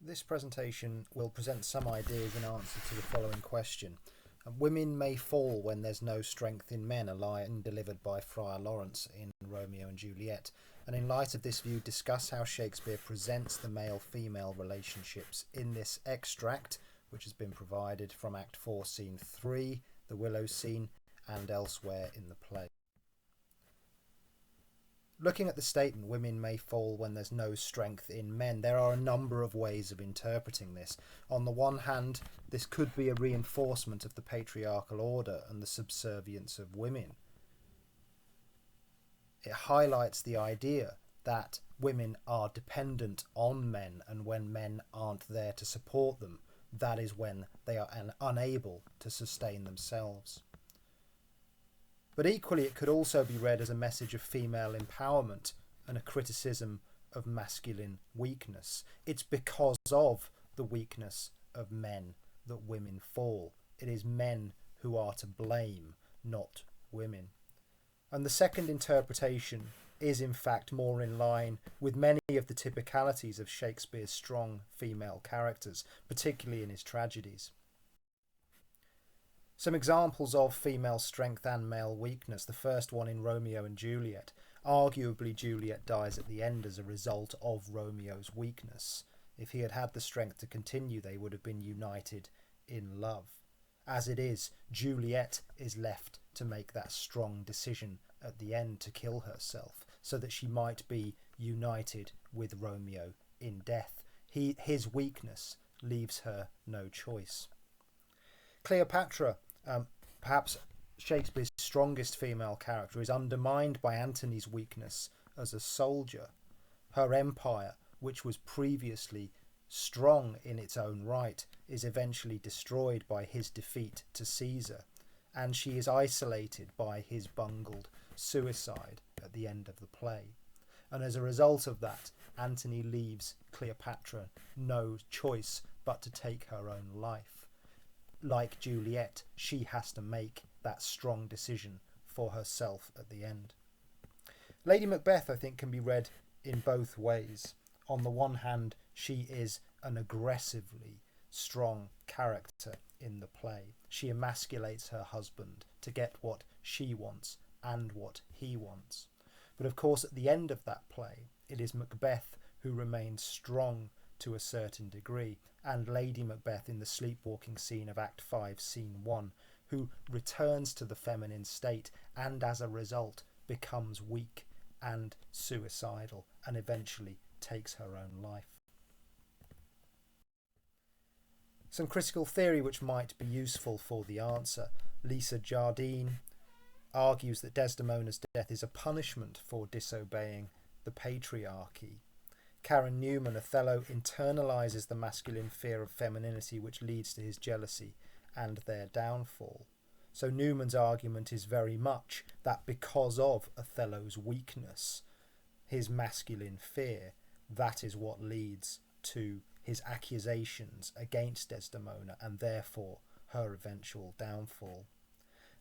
This presentation will present some ideas in answer to the following question. Women may fall when there's no strength in men, a line delivered by Friar Lawrence in Romeo and Juliet. And in light of this view, discuss how Shakespeare presents the male-female relationships in this extract, which has been provided from Act 4, Scene 3, the Willow scene, and elsewhere in the play. Looking at the statement, women may fall when there's no strength in men, there are a number of ways of interpreting this. On the one hand, this could be a reinforcement of the patriarchal order and the subservience of women. It highlights the idea that women are dependent on men, and when men aren't there to support them, that is when they are unable to sustain themselves. But equally, it could also be read as a message of female empowerment and a criticism of masculine weakness. It's because of the weakness of men that women fall. It is men who are to blame, not women. And the second interpretation is in fact more in line with many of the typicalities of Shakespeare's strong female characters, particularly in his tragedies. Some examples of female strength and male weakness. The first one in Romeo and Juliet. Arguably, Juliet dies at the end as a result of Romeo's weakness. If he had had the strength to continue, they would have been united in love. As it is, Juliet is left to make that strong decision at the end to kill herself, so that she might be united with Romeo in death. His weakness leaves her no choice. Cleopatra, perhaps Shakespeare's strongest female character, is undermined by Antony's weakness as a soldier. Her empire, which was previously strong in its own right, is eventually destroyed by his defeat to Caesar, and she is isolated by his bungled suicide at the end of the play. And as a result of that, Antony leaves Cleopatra no choice but to take her own life. Like Juliet, she has to make that strong decision for herself at the end. Lady Macbeth, I think, can be read in both ways. On the one hand, she is an aggressively strong character in the play. She emasculates her husband to get what she wants and what he wants. But of course, at the end of that play, it is Macbeth who remains strong to a certain degree, and Lady Macbeth in the sleepwalking scene of Act 5, Scene 1, who returns to the feminine state and as a result becomes weak and suicidal and eventually takes her own life. Some critical theory which might be useful for the answer. Lisa Jardine argues that Desdemona's death is a punishment for disobeying the patriarchy. Karen Newman, Othello, internalises the masculine fear of femininity which leads to his jealousy and their downfall. So Newman's argument is very much that because of Othello's weakness, his masculine fear, that is what leads to his accusations against Desdemona and therefore her eventual downfall.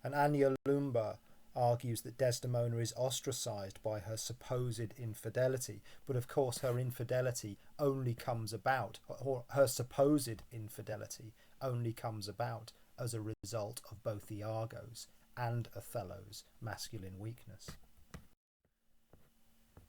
And Anya Lumba argues that Desdemona is ostracised by her supposed infidelity, but of course her infidelity only comes about, or her supposed infidelity only comes about as a result of both Iago's and Othello's masculine weakness.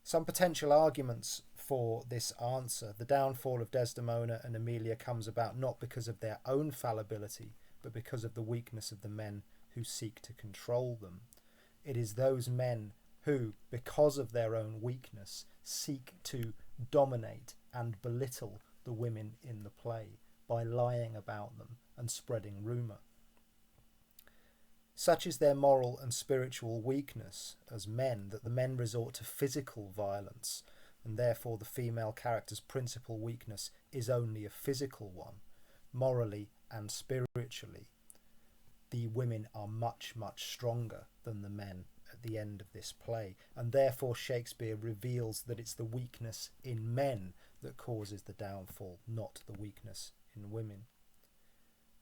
Some potential arguments for this answer. The downfall of Desdemona and Emilia comes about not because of their own fallibility, but because of the weakness of the men who seek to control them. It is those men who, because of their own weakness, seek to dominate and belittle the women in the play by lying about them and spreading rumour. Such is their moral and spiritual weakness as men that the men resort to physical violence, and therefore the female character's principal weakness is only a physical one. Morally and spiritually, the women are much, much stronger than the men at the end of this play, and therefore Shakespeare reveals that it's the weakness in men that causes the downfall, not the weakness in women.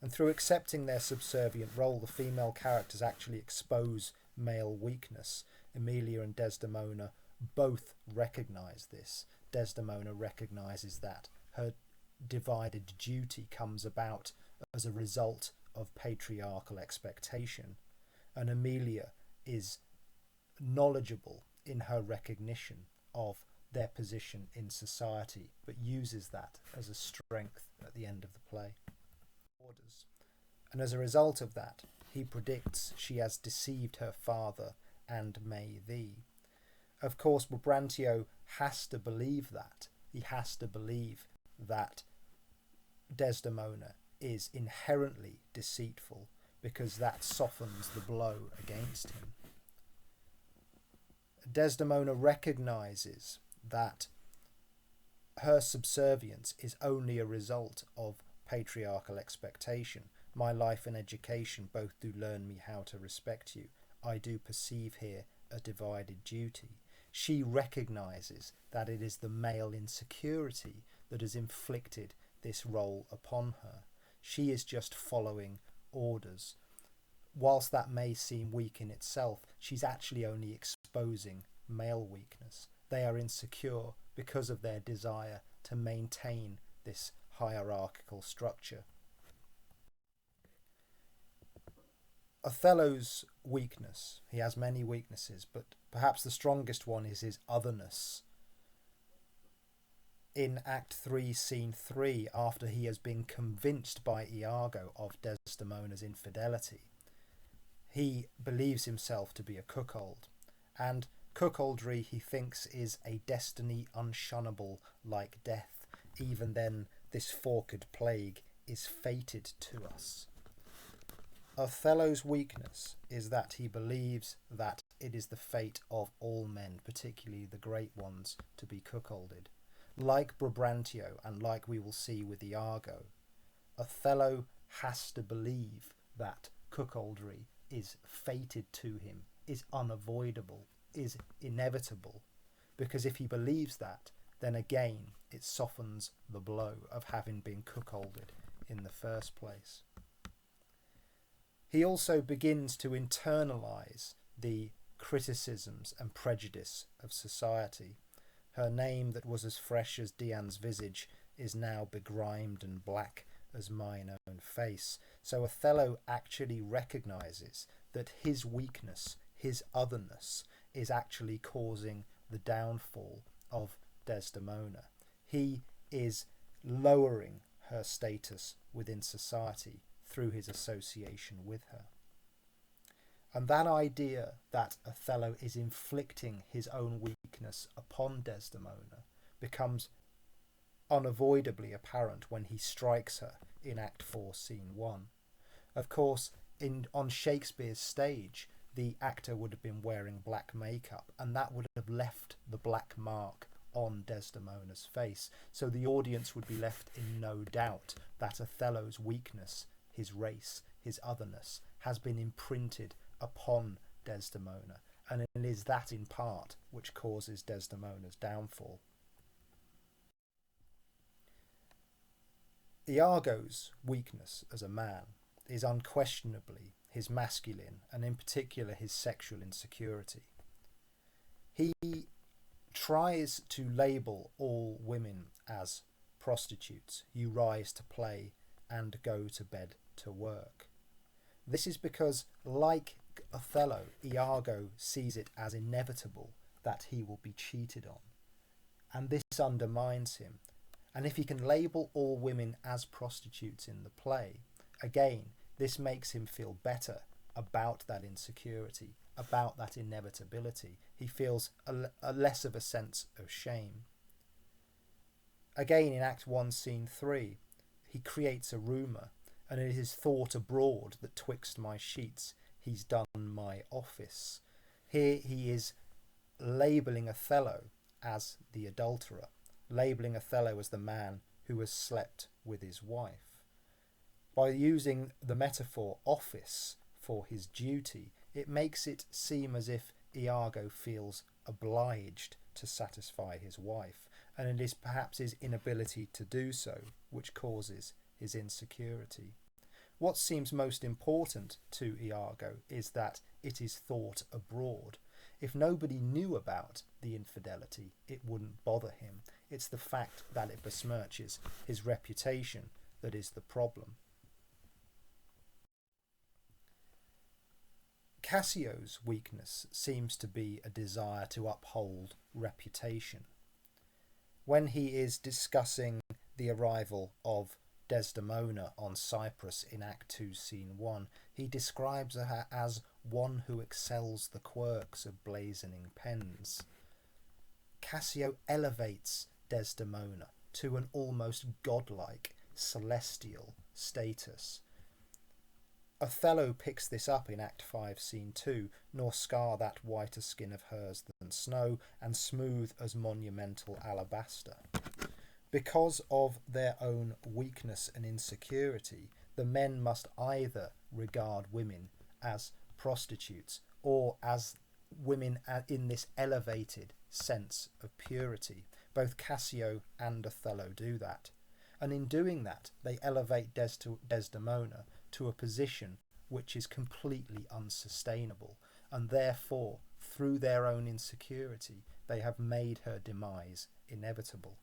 And through accepting their subservient role, the female characters actually expose male weakness. Emilia and Desdemona both recognise this. Desdemona recognises that her divided duty comes about as a result of patriarchal expectation, and Emilia is knowledgeable in her recognition of their position in society, but uses that as a strength at the end of the play. And as a result of that, he predicts she has deceived her father and may thee. Of course, Brabantio has to believe that. He has to believe that Desdemona is inherently deceitful, because that softens the blow against him. Desdemona recognizes that her subservience is only a result of patriarchal expectation. My life and education both do learn me how to respect you. I do perceive here a divided duty. She recognizes that it is the male insecurity that has inflicted this role upon her. She is just following orders. Whilst that may seem weak in itself, she's actually only exposing male weakness. They are insecure because of their desire to maintain this hierarchical structure. Othello's weakness, he has many weaknesses, but perhaps the strongest one is his otherness. In Act 3, Scene 3, after he has been convinced by Iago of Desdemona's infidelity, he believes himself to be a cuckold, and cuckoldry he thinks is a destiny unshunnable like death. Even then, this forked plague is fated to us. Othello's weakness is that he believes that it is the fate of all men, particularly the great ones, to be cuckolded. Like Brabantio, and like we will see with Iago, Othello has to believe that cuckoldry is fated to him, is unavoidable, is inevitable, because if he believes that, then again it softens the blow of having been cuckolded in the first place. He also begins to internalize the criticisms and prejudice of society. Her name that was as fresh as Dian's visage is now begrimed and black as mine own face. So Othello actually recognizes that his weakness, his otherness, is actually causing the downfall of Desdemona. He is lowering her status within society through his association with her. And that idea that Othello is inflicting his own weakness upon Desdemona becomes unavoidably apparent when he strikes her in Act 4, Scene 1. Of course, on Shakespeare's stage, the actor would have been wearing black makeup, and that would have left the black mark on Desdemona's face. So the audience would be left in no doubt that Othello's weakness, his race, his otherness, has been imprinted upon Desdemona, and it is that in part which causes Desdemona's downfall. Iago's weakness as a man is unquestionably his masculine, and in particular his sexual insecurity. He tries to label all women as prostitutes. You rise to play and go to bed to work. This is because, like Othello, Iago sees it as inevitable that he will be cheated on, and this undermines him. And if he can label all women as prostitutes in the play, again, this makes him feel better about that insecurity, about that inevitability. He feels a less of a sense of shame. Again, in Act 1, Scene 3, he creates a rumour, and it is thought abroad that twixt my sheets he's done my office. Here he is labelling Othello as the adulterer, labelling Othello as the man who has slept with his wife. By using the metaphor office for his duty, it makes it seem as if Iago feels obliged to satisfy his wife, and it is perhaps his inability to do so which causes his insecurity. What seems most important to Iago is that it is thought abroad. If nobody knew about the infidelity, it wouldn't bother him. It's the fact that it besmirches his reputation that is the problem. Cassio's weakness seems to be a desire to uphold reputation. When he is discussing the arrival of Desdemona on Cyprus in Act 2, Scene 1, he describes her as one who excels the quirks of blazoning pens. Cassio elevates Desdemona to an almost godlike, celestial status. Othello picks this up in Act 5, Scene 2, nor scar that whiter skin of hers than snow, and smooth as monumental alabaster. Because of their own weakness and insecurity, the men must either regard women as prostitutes or as women in this elevated sense of purity. Both Cassio and Othello do that. And in doing that, they elevate Desdemona to a position which is completely unsustainable, and therefore, through their own insecurity, they have made her demise inevitable.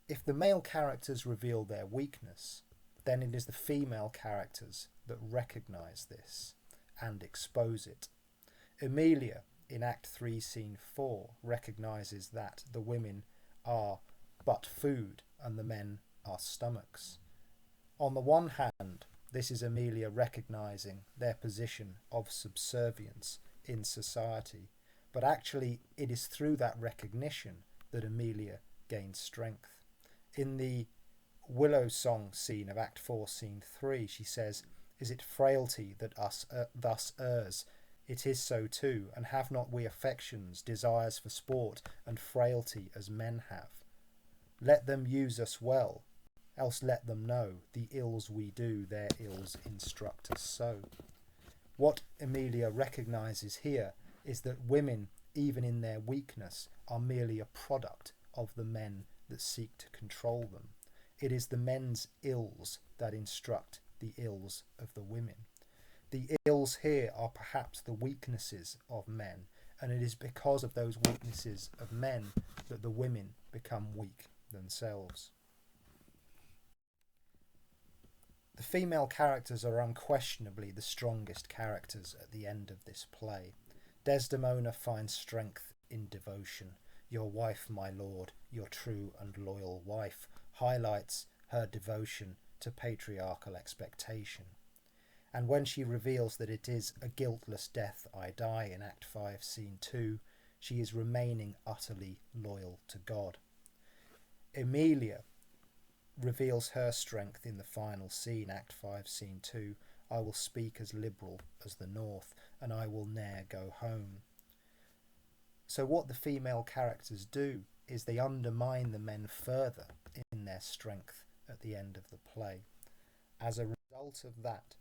If the male characters reveal their weakness, then it is the female characters that recognise this and expose it. Emilia, in Act 3, Scene 4, recognises that the women are but food and the men are stomachs. On the one hand, this is Emilia recognising their position of subservience in society, but actually it is through that recognition that Emilia gains strength. In the Willow Song scene of Act 4, Scene 3, she says, "Is it frailty that us thus errs? It is so too, and have not we affections, desires for sport, and frailty as men have? Let them use us well, else let them know the ills we do, their ills instruct us so." What Emilia recognises here is that women, even in their weakness, are merely a product of the men that seek to control them. It is the men's ills that instruct the ills of the women. The ills here are perhaps the weaknesses of men, and it is because of those weaknesses of men that the women become weak themselves. The female characters are unquestionably the strongest characters at the end of this play. Desdemona finds strength in devotion. "Your wife, my lord, your true and loyal wife," highlights her devotion to patriarchal expectation. And when she reveals that it is a guiltless death I die in Act 5, Scene 2, she is remaining utterly loyal to God. Emilia reveals her strength in the final scene, Act 5, Scene 2, "I will speak as liberal as the north, and I will ne'er go home." So what the female characters do is they undermine the men further in their strength at the end of the play. As a result of that,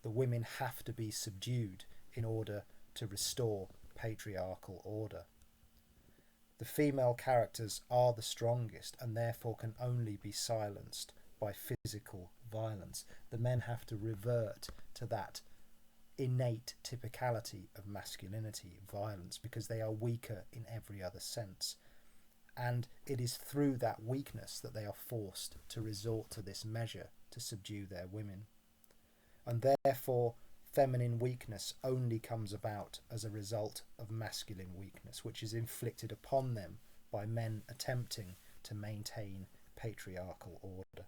the women have to be subdued in order to restore patriarchal order. The female characters are the strongest and therefore can only be silenced by physical violence. The men have to revert to that innate typicality of masculinity, violence, because they are weaker in every other sense. And it is through that weakness that they are forced to resort to this measure to subdue their women. And therefore, feminine weakness only comes about as a result of masculine weakness, which is inflicted upon them by men attempting to maintain patriarchal order.